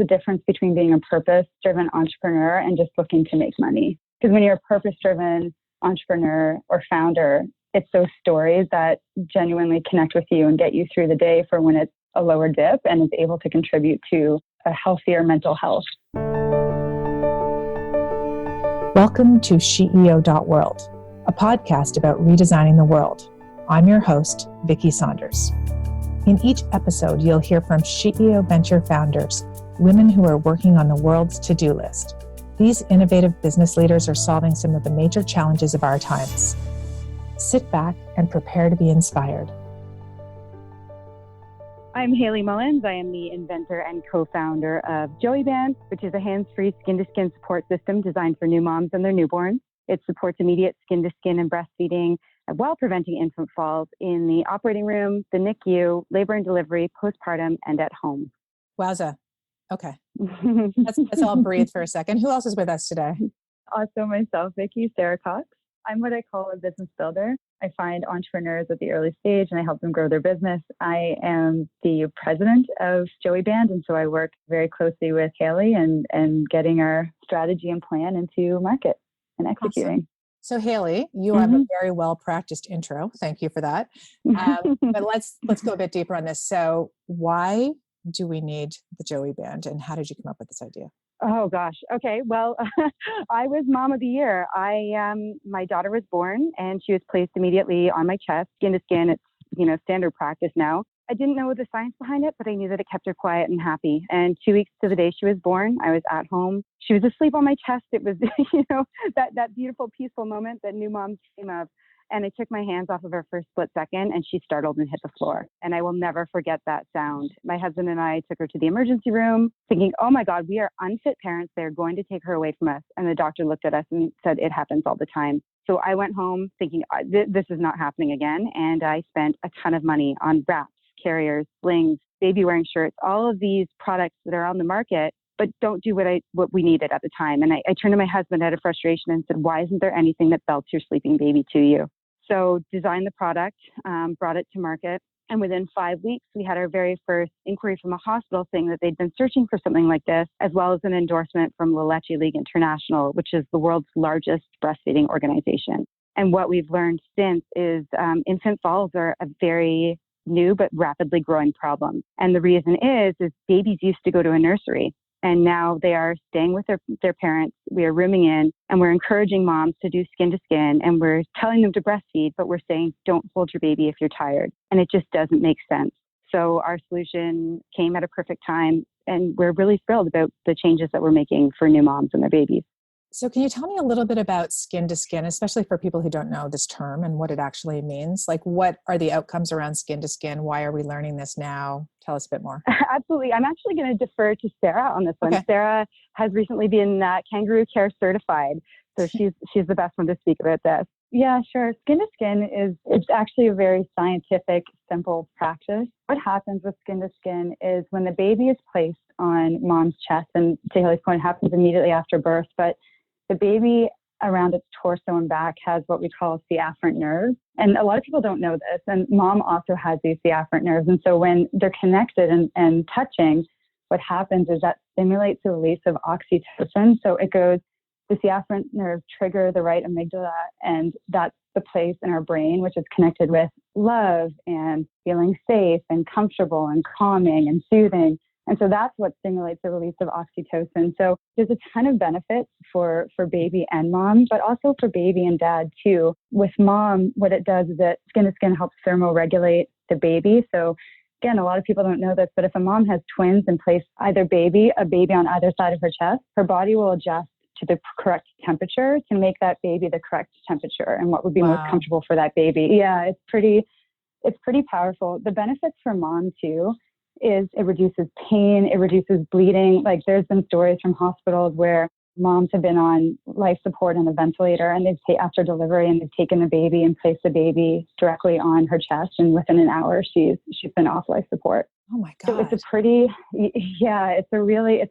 the difference between being a purpose-driven entrepreneur and just looking to make money. Because when you're a purpose-driven entrepreneur or founder, it's those stories that genuinely connect with you and get you through the day for when it's a lower dip and is able to contribute to a healthier mental health. Welcome to SheEO.world, a podcast about redesigning the world. I'm your host, Vicki Saunders. In each episode, you'll hear from SheEO venture founders, women who are working on the world's to-do list. These innovative business leaders are solving some of the major challenges of our times. Sit back and prepare to be inspired. I'm Hayley Mullins. I am the inventor and co-founder of Joeyband, which is a hands-free skin-to-skin support system designed for new moms and their newborns. It supports immediate skin-to-skin and breastfeeding while preventing infant falls in the operating room, the NICU, labor and delivery, postpartum, and at home. Wowza. Okay. Let's all breathe for a second. Who else is with us today? Also myself, Vicki, Sarah Cox. I'm what I call a business builder. I find entrepreneurs at the early stage and I help them grow their business. I am the president of Joeyband, and so I work very closely with Hayley and getting our strategy and plan into market and executing. Awesome. So Hayley, you have a very well-practiced intro. Thank you for that. But let's go a bit deeper on this. So why do we need the Joeyband, and how did you come up with this idea? Oh gosh. Okay. Well, I was mom of the year. My daughter was born and she was placed immediately on my chest, skin to skin. It's, standard practice now. I didn't know the science behind it, but I knew that it kept her quiet and happy. And 2 weeks to the day she was born, I was at home. She was asleep on my chest. It was, that beautiful, peaceful moment that new moms dream of. And I took my hands off of her for a split second and she startled and hit the floor. And I will never forget that sound. My husband and I took her to the emergency room thinking, oh my God, we are unfit parents. They're going to take her away from us. And the doctor looked at us and said, it happens all the time. So I went home thinking, this is not happening again. And I spent a ton of money on wraps, carriers, slings, baby wearing shirts, all of these products that are on the market, but don't do what we needed at the time. And I turned to my husband out of frustration and said, why isn't there anything that belts your sleeping baby to you? So designed the product, brought it to market. And within 5 weeks, we had our very first inquiry from a hospital saying that they'd been searching for something like this, as well as an endorsement from La Leche League International, which is the world's largest breastfeeding organization. And what we've learned since is infant falls are a very new but rapidly growing problem. And the reason is babies used to go to a nursery. And now they are staying with their parents. We are rooming in and we're encouraging moms to do skin to skin and we're telling them to breastfeed, but we're saying don't hold your baby if you're tired. And it just doesn't make sense. So our solution came at a perfect time and we're really thrilled about the changes that we're making for new moms and their babies. So can you tell me a little bit about skin to skin, especially for people who don't know this term and what it actually means? Like what are the outcomes around skin to skin? Why are we learning this now? Tell us a bit more. Absolutely. I'm actually going to defer to Sarah on this one. Okay. Sarah has recently been kangaroo care certified. So she's the best one to speak about this. Yeah, sure. Skin to skin it's actually a very scientific, simple practice. What happens with skin to skin is when the baby is placed on mom's chest, and to Hayley's point, it happens immediately after birth, but the baby around its torso and back has what we call the afferent nerves. And a lot of people don't know this. And mom also has these afferent nerves. And so when they're connected and touching, what happens is that stimulates the release of oxytocin. So it goes, the afferent nerves trigger the right amygdala. And that's the place in our brain, which is connected with love and feeling safe and comfortable and calming and soothing. And so that's what stimulates the release of oxytocin. So there's a ton of benefits for baby and mom, but also for baby and dad too. With mom, what it does is that skin to skin helps thermoregulate the baby. So again, a lot of people don't know this, but if a mom has twins and place a baby on either side of her chest, her body will adjust to the correct temperature to make that baby the correct temperature and what would be most comfortable for that baby. Yeah, it's pretty powerful. The benefits for mom too is it reduces pain, it reduces bleeding. Like there's been stories from hospitals where moms have been on life support and a ventilator and after delivery and they've taken the baby and placed the baby directly on her chest and within an hour she's been off life support. Oh my God. So it's a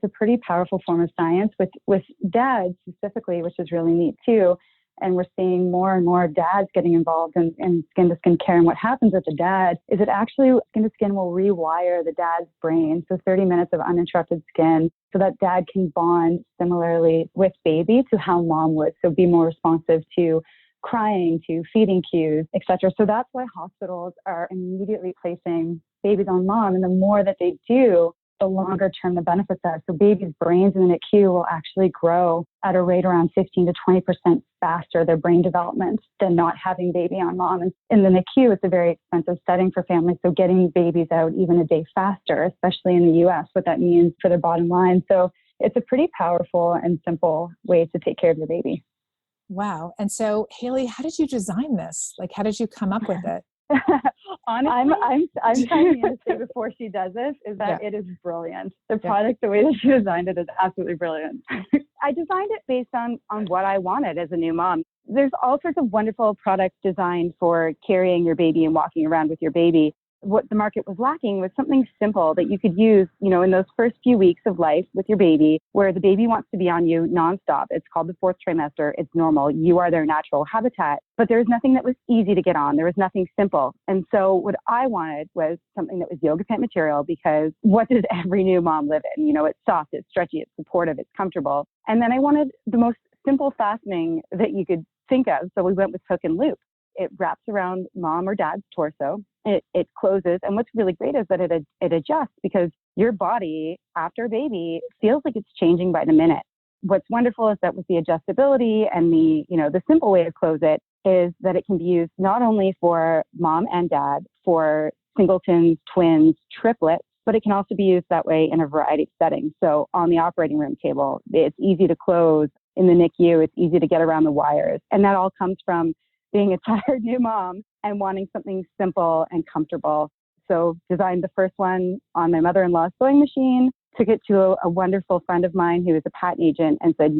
pretty powerful form of science with dads specifically, which is really neat too. and we're seeing more and more dads getting involved in skin-to-skin care. And what happens with the dad is it actually, skin-to-skin will rewire the dad's brain. So 30 minutes of uninterrupted skin so that dad can bond similarly with baby to how mom would. So be more responsive to crying, to feeding cues, etc. So that's why hospitals are immediately placing babies on mom. And the more that they do, the longer term the benefits are. So babies' brains in the NICU will actually grow at a rate around 15 to 20% faster, their brain development, than not having baby on mom. And in the NICU, it's a very expensive setting for families. So getting babies out even a day faster, especially in the US, what that means for their bottom line. So it's a pretty powerful and simple way to take care of your baby. Wow. And so, Hayley, how did you design this? Like, how did you come up with it? Honestly, I'm trying to say before she does this is that It is brilliant. The product, the way that she designed it is absolutely brilliant. I designed it based on what I wanted as a new mom. There's all sorts of wonderful products designed for carrying your baby and walking around with your baby. What the market was lacking was something simple that you could use, in those first few weeks of life with your baby, where the baby wants to be on you nonstop. It's called the fourth trimester. It's normal. You are their natural habitat. But there was nothing that was easy to get on. There was nothing simple. And so what I wanted was something that was yoga pant material, because what does every new mom live in? It's soft, it's stretchy, it's supportive, it's comfortable. And then I wanted the most simple fastening that you could think of. So we went with hook and loop. It wraps around mom or dad's torso. It closes. And what's really great is that it adjusts, because your body after baby feels like it's changing by the minute. What's wonderful is that with the adjustability and the simple way to close it is that it can be used not only for mom and dad, for singletons, twins, triplets, but it can also be used that way in a variety of settings. So on the operating room table, it's easy to close. In the NICU, it's easy to get around the wires. And that all comes from being a tired new mom and wanting something simple and comfortable. So designed the first one on my mother-in-law's sewing machine, took it to a wonderful friend of mine who is a patent agent and said,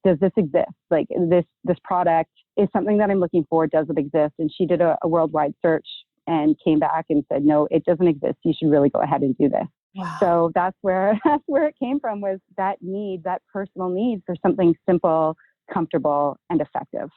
does this exist? Like this product is something that I'm looking for. Does it exist? And she did a worldwide search and came back and said, no, it doesn't exist. You should really go ahead and do this. Wow. So that's where it came from, was that need, that personal need for something simple, comfortable, and effective.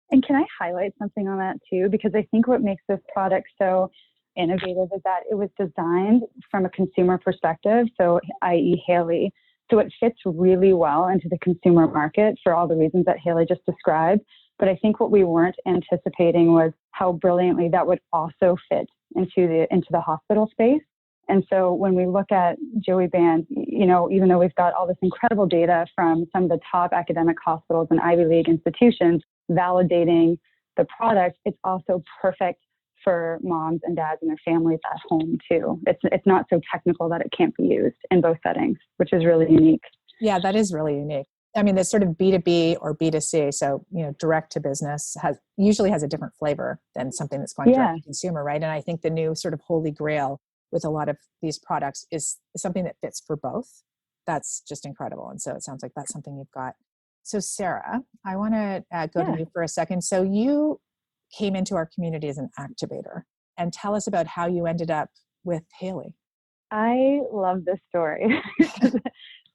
And can I highlight something on that too? Because I think what makes this product so innovative is that it was designed from a consumer perspective, so i.e. Hayley. So it fits really well into the consumer market for all the reasons that Hayley just described. But I think what we weren't anticipating was how brilliantly that would also fit into the hospital space. And so when we look at Joeyband, even though we've got all this incredible data from some of the top academic hospitals and Ivy League institutions validating the product, it's also perfect for moms and dads and their families at home too. It's not so technical that it can't be used in both settings, which is really unique. Yeah, that is really unique. I mean, this sort of B2B or B2C, so, direct to business usually has a different flavor than something that's going direct to consumer, right? And I think the new sort of holy grail with a lot of these products is something that fits for both. That's just incredible. And so it sounds like that's something you've got. So Sarah, I want to go to you for a second. So you came into our community as an activator, and tell us about how you ended up with Hayley. I love this story.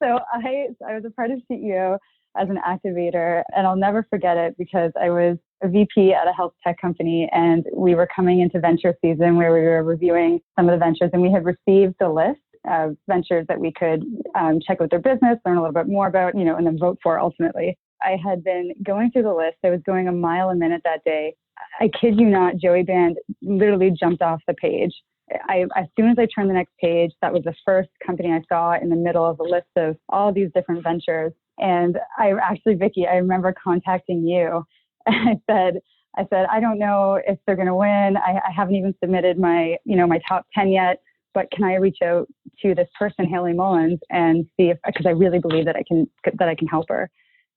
So I was a part of SheEO as an activator, and I'll never forget it because I was a VP at a health tech company, and we were coming into venture season where we were reviewing some of the ventures, and we had received the list of ventures that we could check out their business, learn a little bit more about, and then vote for ultimately. I had been going through the list. I was going a mile a minute that day. I kid you not, Joeyband literally jumped off the page. As soon as I turned the next page, that was the first company I saw in the middle of a list of all these different ventures. And Vicky, I remember contacting you. And I said, I don't know if they're going to win. I haven't even submitted my top 10 yet, but can I reach out to this person, Hayley Mullins, and see because I really believe that I can help her.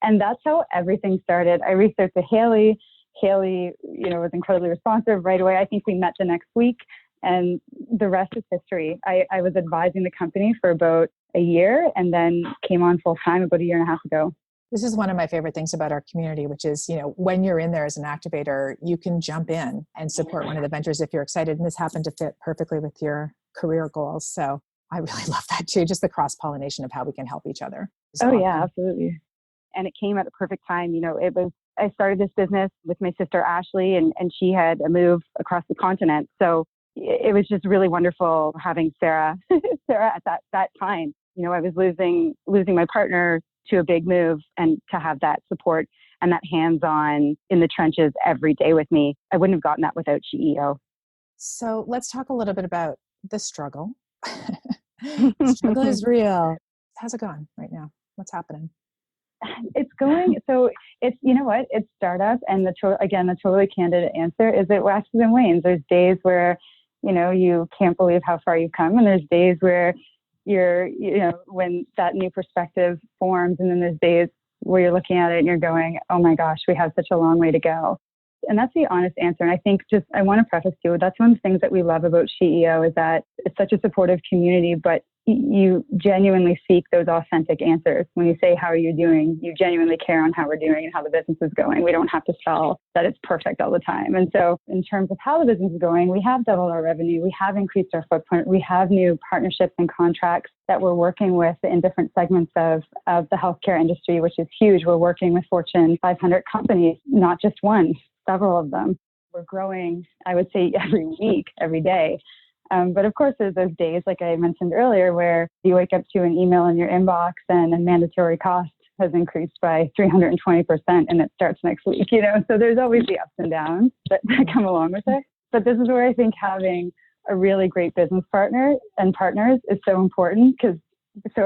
And that's how everything started. I reached out to Hayley. Hayley, was incredibly responsive right away. I think we met the next week. And the rest is history. I was advising the company for about a year and then came on full time about a year and a half ago. This is one of my favorite things about our community, which is, when you're in there as an activator, you can jump in and support one of the ventures if you're excited. And this happened to fit perfectly with your career goals. So I really love that too, just the cross-pollination of how we can help each other. Oh, yeah, absolutely. And it came at the perfect time. It was I started this business with my sister, Ashley, and she had a move across the continent. So it was just really wonderful having Sarah, Sarah at that time. I was losing my partner to a big move, and to have that support and that hands-on in the trenches every day with me, I wouldn't have gotten that without SheEO. So let's talk a little bit about the struggle. The struggle is real. How's it going right now? What's happening? It's going, so it's, it's startup, and the totally candid answer is it waxes and wanes. There's days where, you can't believe how far you've come. And there's days where you're, when that new perspective forms, and then there's days where you're looking at it and you're going, oh my gosh, we have such a long way to go. And that's the honest answer. And I think I want to preface too, that's one of the things that we love about SheEO is that it's such a supportive community, but you genuinely seek those authentic answers. When you say, how are you doing? You genuinely care on how we're doing and how the business is going. We don't have to sell that it's perfect all the time. And so in terms of how the business is going, we have doubled our revenue. We have increased our footprint. We have new partnerships and contracts that we're working with in different segments of the healthcare industry, which is huge. We're working with Fortune 500 companies, not just one, several of them. We're growing, I would say, every week, every day. But of course, there's those days, like I mentioned earlier, where you wake up to an email in your inbox and a mandatory cost has increased by 320% and it starts next week, So there's always the ups and downs that come along with it. But this is where I think having a really great business partner and partners is so important, because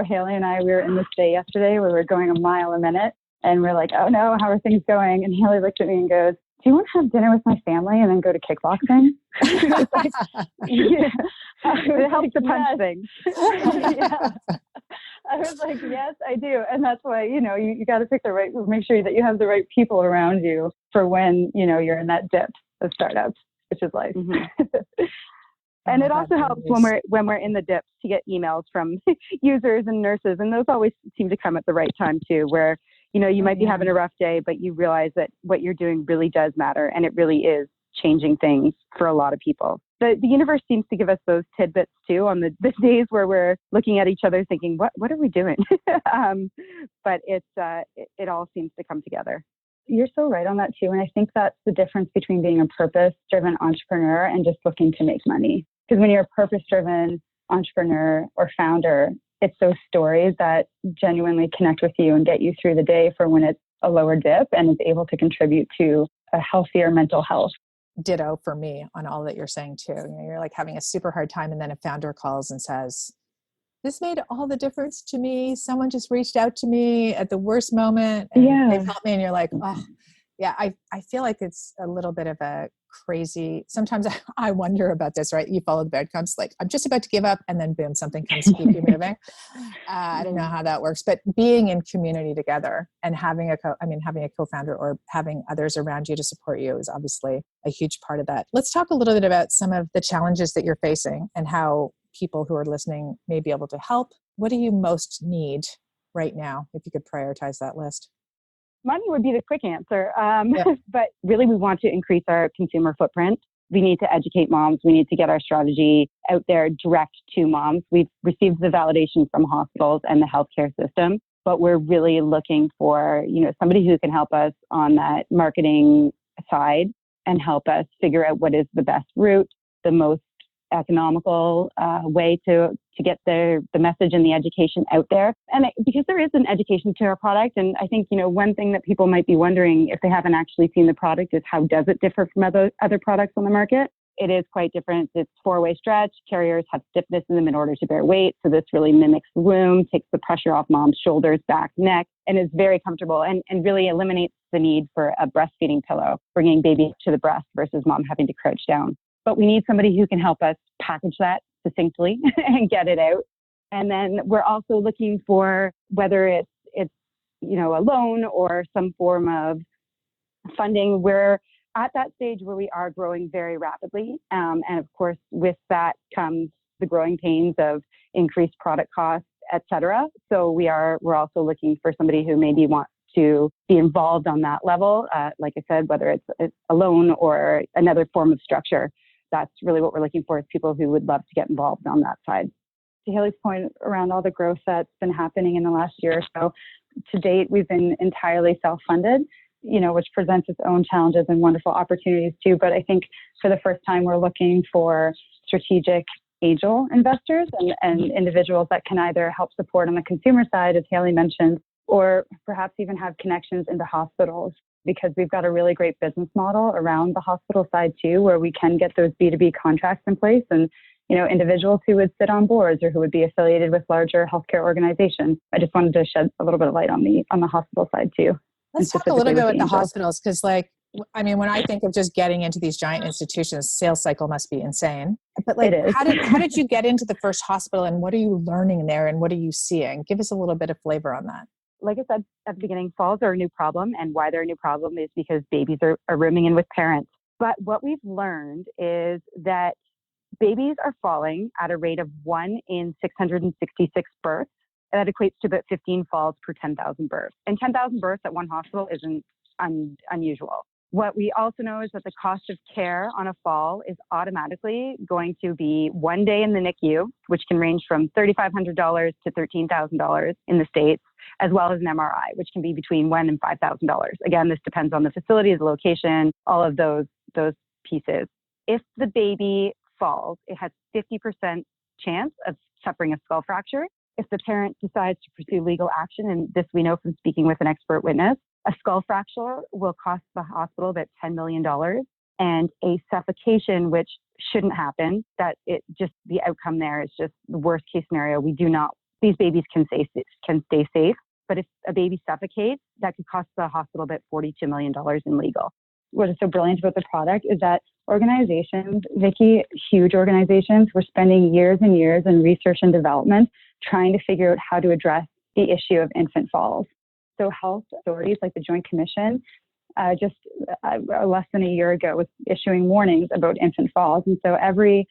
Hayley and I, we were in this day yesterday where we were going a mile a minute, and we're like, oh no, how are things going? And Hayley looked at me and goes, do you want to have dinner with my family and then go to kickboxing? It helps to punch things. Yeah. I was like, yes, I do. And that's why, you got to pick make sure that you have the right people around you for when, you're in that dip of startups, which is life. Mm-hmm. And it also helps when we're in the dips to get emails from users and nurses. And those always seem to come at the right time too, where you might be having a rough day, but you realize that what you're doing really does matter, and it really is changing things for a lot of people. The universe seems to give us those tidbits too on the days where we're looking at each other thinking, what are we doing? But it all seems to come together. You're so right on that too. And I think that's the difference between being a purpose-driven entrepreneur and just looking to make money. Because when you're a purpose-driven entrepreneur or founder, it's those stories that genuinely connect with you and get you through the day for when it's a lower dip and is able to contribute to a healthier mental health. Ditto for me on all that you're saying too. You're like having a super hard time, and then a founder calls and says, this made all the difference to me. Someone just reached out to me at the worst moment and they've helped me. And you're like, oh yeah, I feel like it's a little bit of a crazy, sometimes I wonder about this, right? You follow the breadcrumbs, like I'm just about to give up, and then boom, something comes to keep you moving. I don't know how that works, but being in community together and having a co-founder or having others around you to support you is obviously a huge part of that. Let's talk a little bit about some of the challenges that you're facing and how people who are listening may be able to help. What do you most need right now, if you could prioritize that list? Money would be the quick answer. But really, we want to increase our consumer footprint. We need to educate moms. We need to get our strategy out there direct to moms. We've received the validation from hospitals and the healthcare system, but we're really looking for, somebody who can help us on that marketing side and help us figure out what is the best route, the most economical way to get the message and the education out there. And because there is an education to our product, and I think, one thing that people might be wondering if they haven't actually seen the product is how does it differ from other products on the market? It is quite different. It's 4-way stretch. Carriers have stiffness in them in order to bear weight. So this really mimics the womb, takes the pressure off mom's shoulders, back, neck, and is very comfortable and really eliminates the need for a breastfeeding pillow, bringing baby to the breast versus mom having to crouch down. But we need somebody who can help us package that succinctly and get it out. And then we're also looking for whether it's a loan or some form of funding. We're at that stage where we are growing very rapidly. And of course, with that comes the growing pains of increased product costs, et cetera. So we're also looking for somebody who maybe wants to be involved on that level. Like I said, whether it's a loan or another form of structure. That's really what we're looking for, is people who would love to get involved on that side. To Hayley's point around all the growth that's been happening in the last year or so, to date, we've been entirely self-funded. which presents its own challenges and wonderful opportunities too. But I think for the first time, we're looking for strategic angel investors and individuals that can either help support on the consumer side, as Hayley mentioned, or perhaps even have connections into hospitals, because we've got a really great business model around the hospital side too, where we can get those B2B contracts in place, and individuals who would sit on boards or who would be affiliated with larger healthcare organizations. I just wanted to shed a little bit of light on the hospital side too. Let's talk a little bit about the hospitals, because when I think of just getting into these giant institutions, sales cycle must be insane. But how did you get into the first hospital, and what are you learning there, and what are you seeing? Give us a little bit of flavor on that. Like I said at the beginning, falls are a new problem, and why they're a new problem is because babies are rooming in with parents. But what we've learned is that babies are falling at a rate of 1 in 666 births. That equates to about 15 falls per 10,000 births. And 10,000 births at one hospital isn't unusual. What we also know is that the cost of care on a fall is automatically going to be 1 day in the NICU, which can range from $3,500 to $13,000 in the States, as well as an MRI, which can be between $1,000 and $5,000. Again, this depends on the facility, the location, all of those pieces. If the baby falls, it has 50% chance of suffering a skull fracture. If the parent decides to pursue legal action, and this we know from speaking with an expert witness, a skull fracture will cost the hospital about $10 million, and a suffocation, which shouldn't happen, the outcome there is just the worst case scenario. These babies can stay safe, but if a baby suffocates, that could cost the hospital about $42 million in legal. What is so brilliant about the product is that organizations, Vicki, huge organizations, were spending years and years in research and development trying to figure out how to address the issue of infant falls. So health authorities like the Joint Commission just less than a year ago was issuing warnings about infant falls. And so every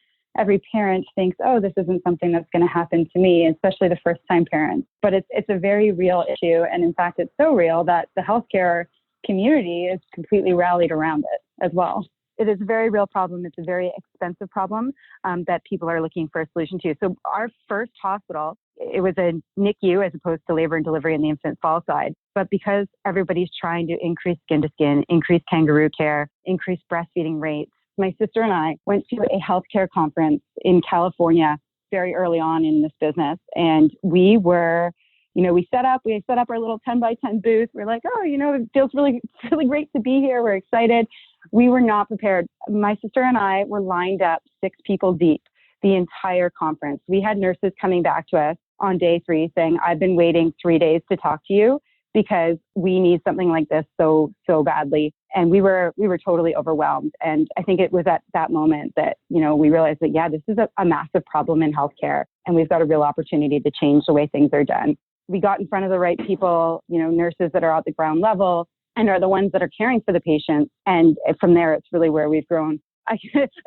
parent thinks, oh, this isn't something that's going to happen to me, especially the first-time parents. But it's a very real issue. And in fact, it's so real that the healthcare community is completely rallied around it as well. It is a very real problem. It's a very expensive problem that people are looking for a solution to. So our first hospital, it was a NICU as opposed to labor and delivery in the infant fall side. But because everybody's trying to increase skin to skin, increase kangaroo care, increase breastfeeding rates, my sister and I went to a healthcare conference in California very early on in this business. And we were, we set up our little 10 by 10 booth. We're like, oh, it feels really great to be here. We're excited. We were not prepared. My sister and I were lined up 6 people deep the entire conference. We had nurses coming back to us on day 3 saying, I've been waiting 3 days to talk to you because we need something like this so badly. And we were totally overwhelmed. And I think it was at that moment that, we realized that, this is a massive problem in healthcare, and we've got a real opportunity to change the way things are done. We got in front of the right people, nurses that are at the ground level and are the ones that are caring for the patients. And from there, it's really where we've grown. I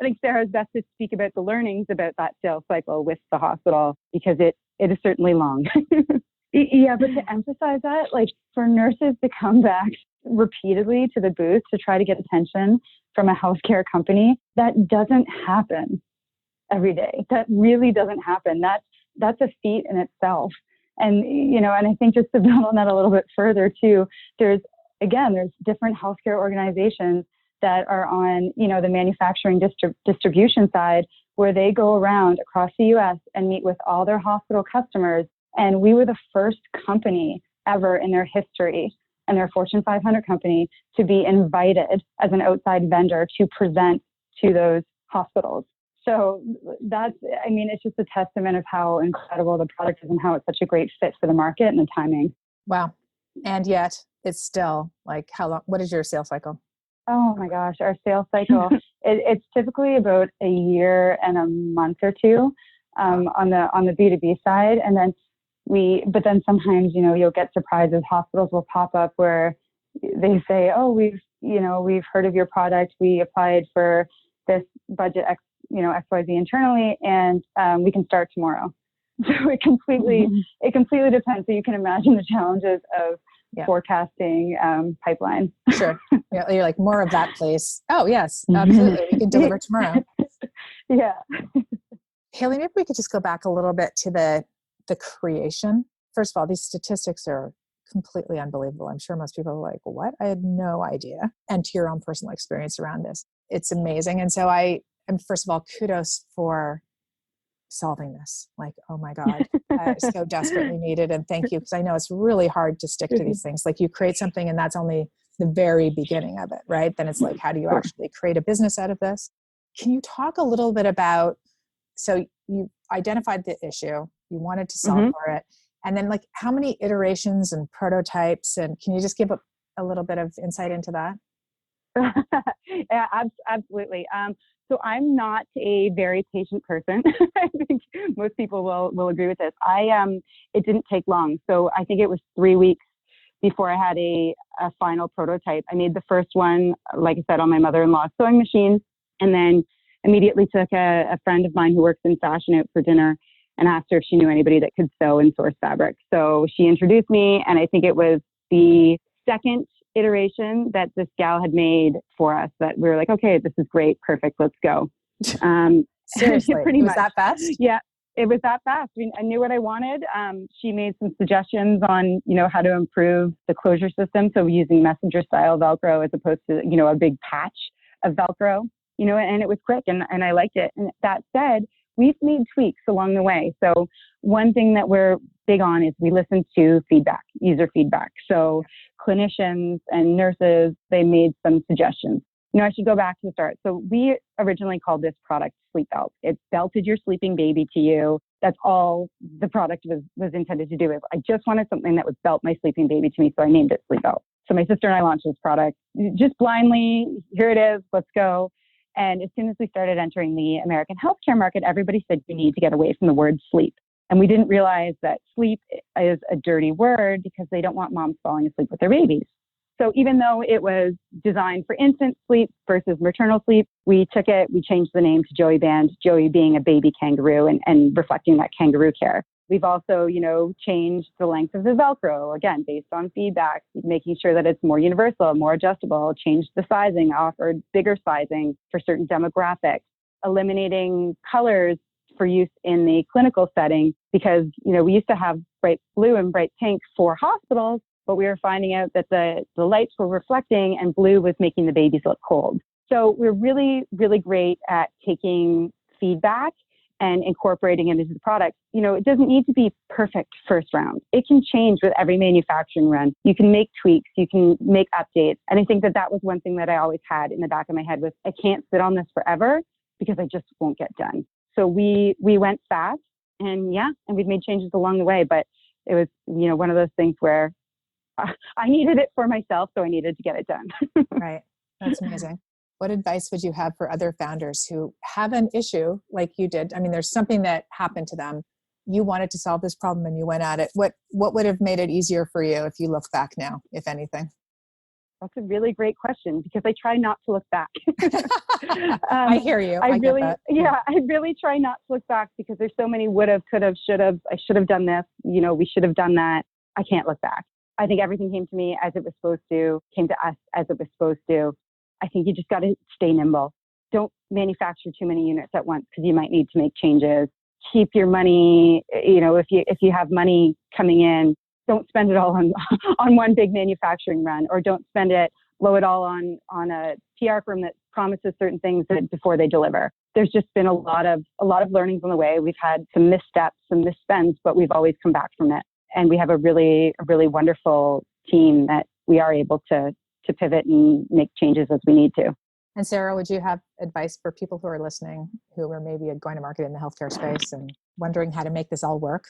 think Sarah's best to speak about the learnings about that sales cycle with the hospital, because it is certainly long. Yeah, but to emphasize that, for nurses to come back repeatedly to the booth to try to get attention from a healthcare company, that doesn't happen every day. That really doesn't happen. That's a feat in itself. And, and I think just to build on that a little bit further too, there's different healthcare organizations that are on, the manufacturing distribution side, where they go around across the U.S. and meet with all their hospital customers. And we were the first company ever in their history, and their Fortune 500 company, to be invited as an outside vendor to present to those hospitals. So it's just a testament of how incredible the product is and how it's such a great fit for the market and the timing. Wow. And yet it's still how long, what is your sales cycle? Oh my gosh, our sales cycle, it's typically about a year and a month or two on the B2B side. And then but then sometimes, you'll get surprises. Hospitals will pop up where they say, oh, we've heard of your product. We applied for this budget, XYZ internally, and we can start tomorrow. So it completely depends. So you can imagine the challenges of forecasting pipeline. Sure. Yeah, you're like, more of that, please. Oh, yes, absolutely. We can deliver tomorrow. Yeah. Hayley, maybe we could just go back a little bit to the creation. First of all, these statistics are completely unbelievable. I'm sure most people are like, what? I had no idea. And to your own personal experience around this, it's amazing. And so I am, first of all, kudos for solving this. Like, oh my God, so desperately needed. And thank you. Because I know it's really hard to stick to these things. Like you create something and that's only the very beginning of it, right? Then it's like, how do you actually create a business out of this? Can you talk a little bit about, so you identified the issue, you wanted to solve for it. And then like how many iterations and prototypes, and can you just give a little bit of insight into that? Yeah, absolutely. So I'm not a very patient person. I think most people will agree with this. It didn't take long. So I think it was 3 weeks before I had a final prototype. I made the first one, like I said, on my mother-in-law's sewing machine, and then immediately took a friend of mine who works in fashion out for dinner and asked her if she knew anybody that could sew and source fabric. So she introduced me, and I think it was the second iteration that this gal had made for us that we were like, okay, this is great, perfect, let's go. Seriously, pretty it was much that fast? Yeah, it was that fast. I mean, I knew what I wanted. She made some suggestions on, how to improve the closure system. So using messenger style Velcro as opposed to, a big patch of Velcro, and it was quick and I liked it. And that said, we've made tweaks along the way. So one thing that we're big on is we listen to feedback, user feedback. So clinicians and nurses, they made some suggestions. I should go back to the start. So we originally called this product Sleep Belt. It belted your sleeping baby to you. That's all the product was intended to do. Is I just wanted something that would belt my sleeping baby to me, so I named it Sleep Belt. So my sister and I launched this product just blindly. Here it is. Let's go. And as soon as we started entering the American healthcare market, everybody said you need to get away from the word sleep. And we didn't realize that sleep is a dirty word because they don't want moms falling asleep with their babies. So even though it was designed for infant sleep versus maternal sleep, we took it, we changed the name to Joeyband, Joey being a baby kangaroo and reflecting that kangaroo care. We've also, changed the length of the Velcro, again, based on feedback, making sure that it's more universal, more adjustable, changed the sizing, offered bigger sizing for certain demographics, eliminating colors for use in the clinical setting because, we used to have bright blue and bright pink for hospitals, but we were finding out that the lights were reflecting and blue was making the babies look cold. So we're really, really great at taking feedback and incorporating it into the product. It doesn't need to be perfect first round. It can change with every manufacturing run. You can make tweaks, you can make updates. And I think that was one thing that I always had in the back of my head was I can't sit on this forever because I just won't get done. So we went fast and we've made changes along the way, but it was, one of those things where I needed it for myself, so I needed to get it done. Right. That's amazing. What advice would you have for other founders who have an issue like you did? I mean, there's something that happened to them. You wanted to solve this problem and you went at it. What would have made it easier for you if you look back now, if anything? That's a really great question because I try not to look back. I hear you. I really, get that. I really try not to look back because there's so many would have, could have, should have. I should have done this. We should have done that. I can't look back. I think everything came to me as it was supposed to, came to us as it was supposed to. I think you just got to stay nimble. Don't manufacture too many units at once because you might need to make changes. Keep your money, if you have money coming in, don't spend it all on one big manufacturing run, or don't blow it all on a PR firm that promises certain things before they deliver. There's just been a lot of learnings on the way. We've had some missteps, some misspends, but we've always come back from it. And we have a really wonderful team that we are able to pivot and make changes as we need to. And Sarah, would you have advice for people who are listening, who are maybe going to market in the healthcare space and wondering how to make this all work?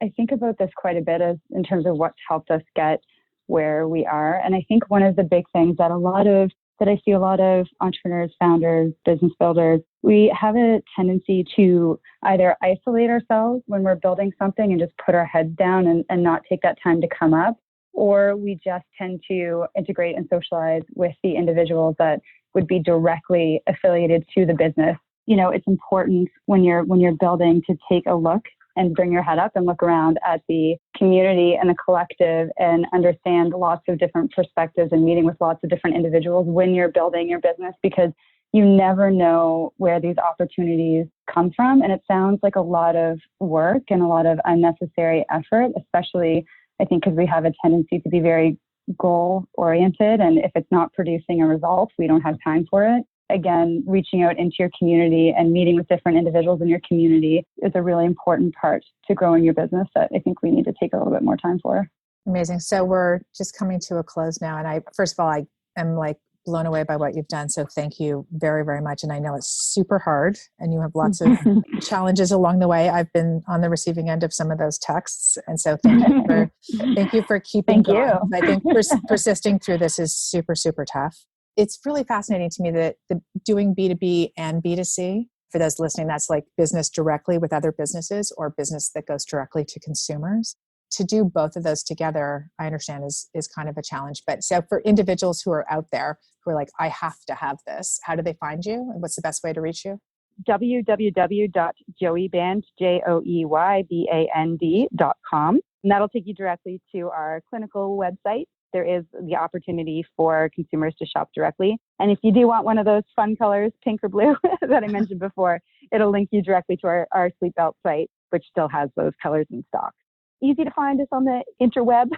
I think about this quite a bit in terms of what's helped us get where we are. And I think one of the big things that I see a lot of entrepreneurs, founders, business builders, we have a tendency to either isolate ourselves when we're building something and just put our heads down and not take that time to come up, or we just tend to integrate and socialize with the individuals that would be directly affiliated to the business. It's important when you're building to take a look and bring your head up and look around at the community and the collective and understand lots of different perspectives and meeting with lots of different individuals when you're building your business, because you never know where these opportunities come from. And it sounds like a lot of work and a lot of unnecessary effort, especially I think because we have a tendency to be very goal oriented. And if it's not producing a result, we don't have time for it. Again, reaching out into your community and meeting with different individuals in your community is a really important part to growing your business that I think we need to take a little bit more time for. Amazing. So we're just coming to a close now. And first of all, I am like blown away by what you've done. So thank you very, very much. And I know it's super hard and you have lots of challenges along the way. I've been on the receiving end of some of those texts. And so thank you for keeping going. I think persisting through this is super, super tough. It's really fascinating to me that doing B2B and B2C, for those listening, that's like business directly with other businesses or business that goes directly to consumers. To do both of those together, I understand is kind of a challenge. But so for individuals who are out there who are like, I have to have this, how do they find you? And what's the best way to reach you? www.joeyband, joeyband.com. And that'll take you directly to our clinical website. There is the opportunity for consumers to shop directly. And if you do want one of those fun colors, pink or blue, that I mentioned before, it'll link you directly to our Sleep Belt site, which still has those colors in stock. Easy to find us on the interweb.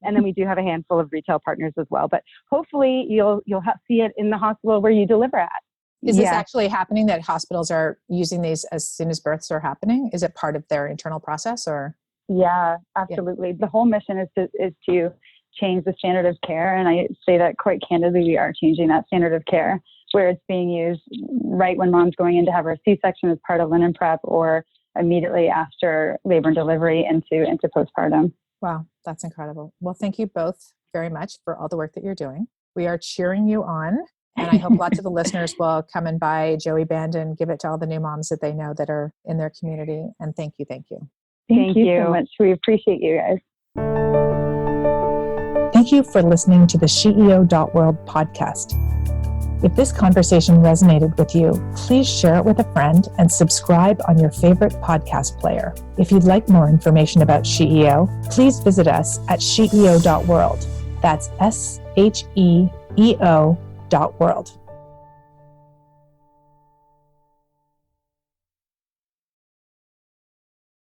And then we do have a handful of retail partners as well. But hopefully you'll see it in the hospital where you deliver at. Is this actually happening that hospitals are using these as soon as births are happening? Is it part of their internal process or? Yeah, absolutely. Yeah. The whole mission is to change the standard of care. And I say that quite candidly, we are changing that standard of care where it's being used right when mom's going in to have her C-section as part of linen prep or immediately after labor and delivery into postpartum. Wow, that's incredible. Well, thank you both very much for all the work that you're doing. We are cheering you on. And I hope lots of the listeners will come and buy Joeyband and give it to all the new moms that they know that are in their community. And thank you. Thank you so much. We appreciate you guys. Thank you for listening to the SheEO.world podcast. If this conversation resonated with you, please share it with a friend and subscribe on your favorite podcast player. If you'd like more information about SheEO, please visit us at SheEO.world. That's SheEO.world.